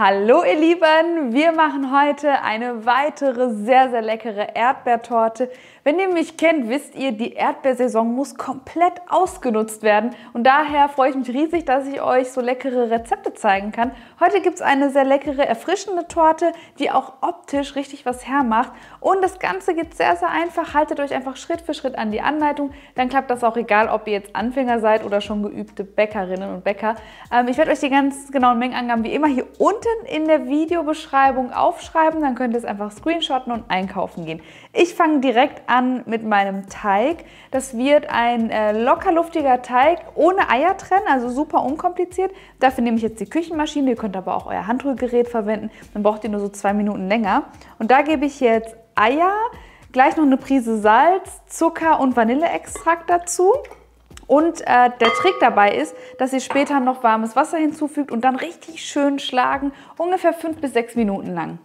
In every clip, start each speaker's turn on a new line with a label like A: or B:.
A: Hallo ihr Lieben, wir machen heute eine weitere sehr, sehr leckere Erdbeertorte. Wenn ihr mich kennt, wisst ihr, die Erdbeersaison muss komplett ausgenutzt werden und daher freue ich mich riesig, dass ich euch so leckere Rezepte zeigen kann. Heute gibt es eine sehr leckere, erfrischende Torte, die auch optisch richtig was hermacht und das Ganze geht sehr, sehr einfach. Haltet euch einfach Schritt für Schritt an die Anleitung, dann klappt das auch egal, ob ihr jetzt Anfänger seid oder schon geübte Bäckerinnen und Bäcker. Ich werde euch die ganz genauen Mengenangaben wie immer hier unten in der Videobeschreibung aufschreiben, dann könnt ihr es einfach screenshotten und einkaufen gehen. Ich fange direkt an mit meinem Teig. Das wird ein locker luftiger Teig ohne Eier trennen, also super unkompliziert. Dafür nehme ich jetzt die Küchenmaschine, ihr könnt aber auch euer Handrührgerät verwenden, dann braucht ihr nur so 2 Minuten länger. Und da gebe ich jetzt Eier, gleich noch eine Prise Salz, Zucker und Vanilleextrakt dazu. Und der Trick dabei ist, dass ihr später noch warmes Wasser hinzufügt und dann richtig schön schlagen, ungefähr 5 bis 6 Minuten lang.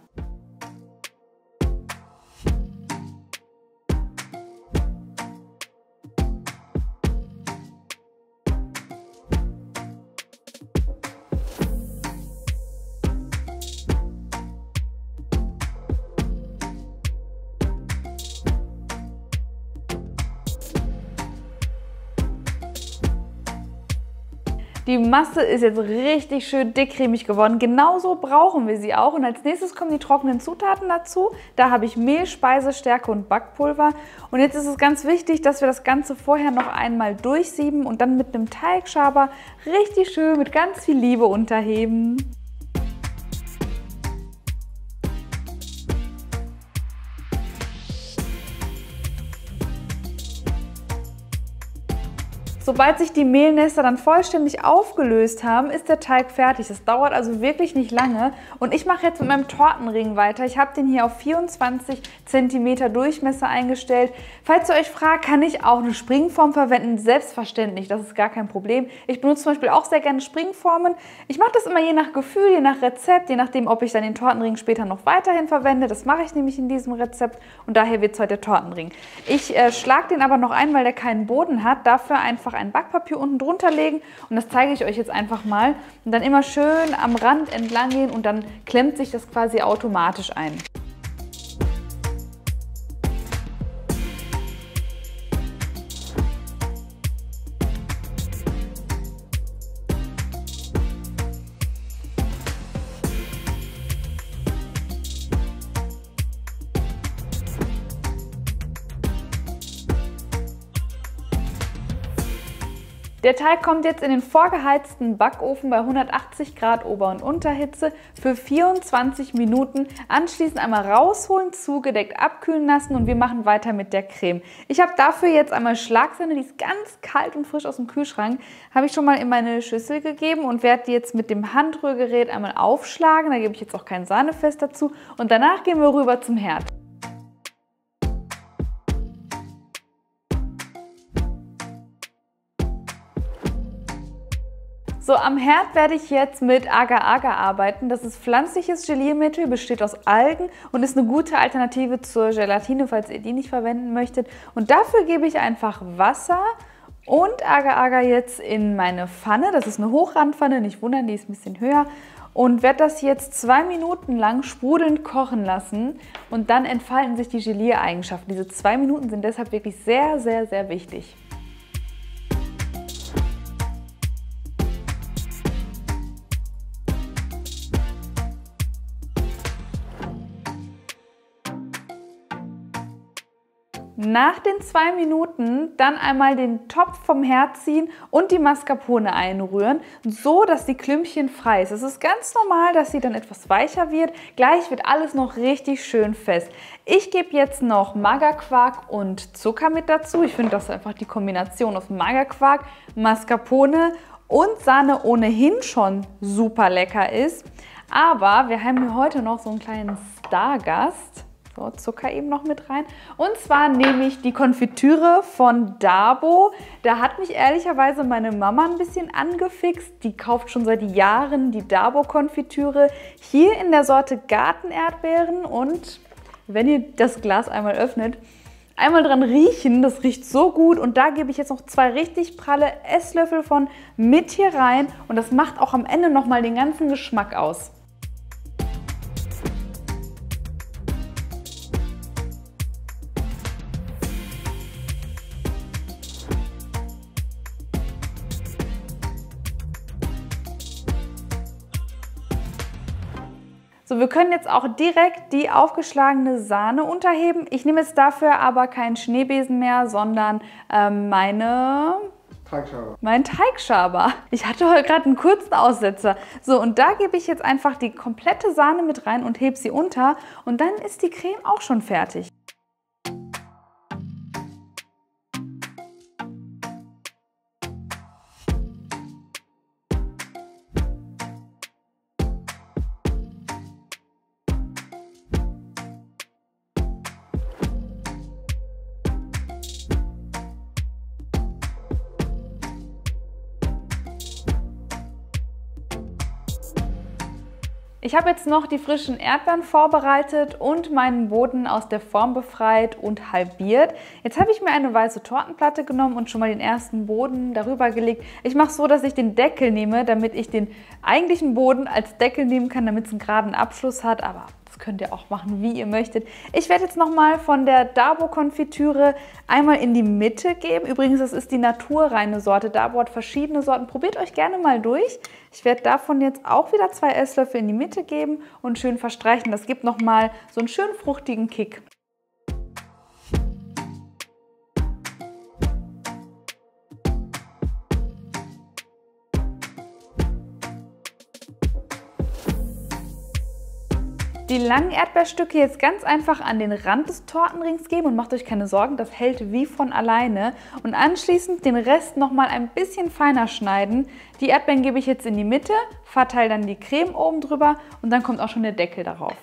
A: Die Masse ist jetzt richtig schön dickcremig geworden. Genauso brauchen wir sie auch. Und als nächstes kommen die trockenen Zutaten dazu. Da habe ich Mehl, Speisestärke und Backpulver. Und jetzt ist es ganz wichtig, dass wir das Ganze vorher noch einmal durchsieben und dann mit einem Teigschaber richtig schön mit ganz viel Liebe unterheben. Sobald sich die Mehlnester dann vollständig aufgelöst haben, ist der Teig fertig. Das dauert also wirklich nicht lange. Und ich mache jetzt mit meinem Tortenring weiter. Ich habe den hier auf 24 cm Durchmesser eingestellt. Falls ihr euch fragt, kann ich auch eine Springform verwenden? Selbstverständlich, das ist gar kein Problem. Ich benutze zum Beispiel auch sehr gerne Springformen. Ich mache das immer je nach Gefühl, je nach Rezept, je nachdem, ob ich dann den Tortenring später noch weiterhin verwende. Das mache ich nämlich in diesem Rezept und daher wird es heute der Tortenring. Ich schlage den aber noch ein, weil der keinen Boden hat. Dafür einfach ein Backpapier unten drunter legen und das zeige ich euch jetzt einfach mal und dann immer schön am Rand entlang gehen und dann klemmt sich das quasi automatisch ein. Der Teig kommt jetzt in den vorgeheizten Backofen bei 180 Grad Ober- und Unterhitze für 24 Minuten. Anschließend einmal rausholen, zugedeckt abkühlen lassen und wir machen weiter mit der Creme. Ich habe dafür jetzt einmal Schlagsahne, die ist ganz kalt und frisch aus dem Kühlschrank, habe ich schon mal in meine Schüssel gegeben und werde die jetzt mit dem Handrührgerät einmal aufschlagen. Da gebe ich jetzt auch kein Sahnefest dazu und danach gehen wir rüber zum Herd. So, am Herd werde ich jetzt mit Agar-Agar arbeiten. Das ist pflanzliches Geliermittel, besteht aus Algen und ist eine gute Alternative zur Gelatine, falls ihr die nicht verwenden möchtet. Und dafür gebe ich einfach Wasser und Agar-Agar jetzt in meine Pfanne. Das ist eine Hochrandpfanne, nicht wundern, die ist ein bisschen höher. Und werde das jetzt 2 Minuten lang sprudelnd kochen lassen und dann entfalten sich die Geliereigenschaften. Diese 2 Minuten sind deshalb wirklich sehr, sehr, sehr wichtig. Nach den 2 Minuten dann einmal den Topf vom Herd ziehen und die Mascarpone einrühren, so dass die Klümpchen frei ist. Es ist ganz normal, dass sie dann etwas weicher wird. Gleich wird alles noch richtig schön fest. Ich gebe jetzt noch Magerquark und Zucker mit dazu. Ich finde, dass einfach die Kombination aus Magerquark, Mascarpone und Sahne ohnehin schon super lecker ist. Aber wir haben hier heute noch so einen kleinen Stargast. So, Zucker eben noch mit rein. Und zwar nehme ich die Konfitüre von Dabo. Da hat mich ehrlicherweise meine Mama ein bisschen angefixt. Die kauft schon seit Jahren die Dabo-Konfitüre. Hier in der Sorte Gartenerdbeeren. Und wenn ihr das Glas einmal öffnet, einmal dran riechen. Das riecht so gut. Und da gebe ich jetzt noch 2 richtig pralle Esslöffel von mit hier rein. Und das macht auch am Ende nochmal den ganzen Geschmack aus. So, wir können jetzt auch direkt die aufgeschlagene Sahne unterheben. Ich nehme jetzt dafür aber keinen Schneebesen mehr, sondern meinen Teigschaber. Ich hatte heute gerade einen kurzen Aussetzer. So, und da gebe ich jetzt einfach die komplette Sahne mit rein und hebe sie unter. Und dann ist die Creme auch schon fertig. Ich habe jetzt noch die frischen Erdbeeren vorbereitet und meinen Boden aus der Form befreit und halbiert. Jetzt habe ich mir eine weiße Tortenplatte genommen und schon mal den ersten Boden darüber gelegt. Ich mache es so, dass ich den Deckel nehme, damit ich den eigentlichen Boden als Deckel nehmen kann, damit es einen geraden Abschluss hat, aber das könnt ihr auch machen, wie ihr möchtet. Ich werde jetzt nochmal von der Dabo-Konfitüre einmal in die Mitte geben. Übrigens, das ist die naturreine Sorte. Dabo hat verschiedene Sorten. Probiert euch gerne mal durch. Ich werde davon jetzt auch wieder 2 Esslöffel in die Mitte geben und schön verstreichen. Das gibt nochmal so einen schönen fruchtigen Kick. Die langen Erdbeerstücke jetzt ganz einfach an den Rand des Tortenrings geben und macht euch keine Sorgen, das hält wie von alleine. Und anschließend den Rest nochmal ein bisschen feiner schneiden. Die Erdbeeren gebe ich jetzt in die Mitte, verteile dann die Creme oben drüber und dann kommt auch schon der Deckel darauf.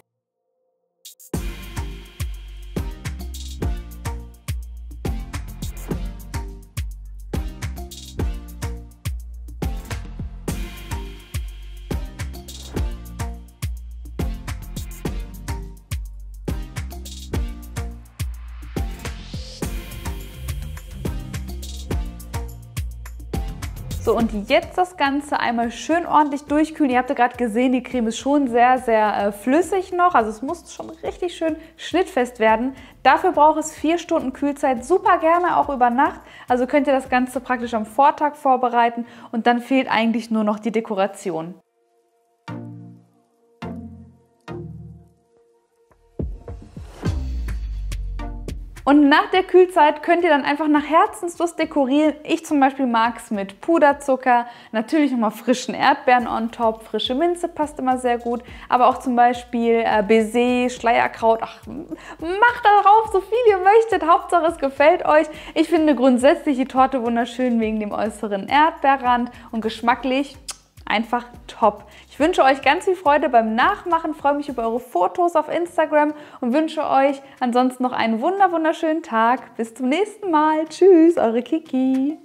A: So, und jetzt das Ganze einmal schön ordentlich durchkühlen. Ihr habt ja gerade gesehen, die Creme ist schon sehr, sehr flüssig noch. Also es muss schon richtig schön schnittfest werden. Dafür braucht es 4 Stunden Kühlzeit, super gerne auch über Nacht. Also könnt ihr das Ganze praktisch am Vortag vorbereiten und dann fehlt eigentlich nur noch die Dekoration. Und nach der Kühlzeit könnt ihr dann einfach nach Herzenslust dekorieren. Ich zum Beispiel mag es mit Puderzucker, natürlich nochmal frischen Erdbeeren on top, frische Minze passt immer sehr gut, aber auch zum Beispiel Baiser, Schleierkraut. Ach, macht darauf so viel ihr möchtet, Hauptsache es gefällt euch. Ich finde grundsätzlich die Torte wunderschön wegen dem äußeren Erdbeerrand und geschmacklich einfach top. Ich wünsche euch ganz viel Freude beim Nachmachen, freue mich über eure Fotos auf Instagram und wünsche euch ansonsten noch einen wunderschönen Tag. Bis zum nächsten Mal. Tschüss, eure Kiki.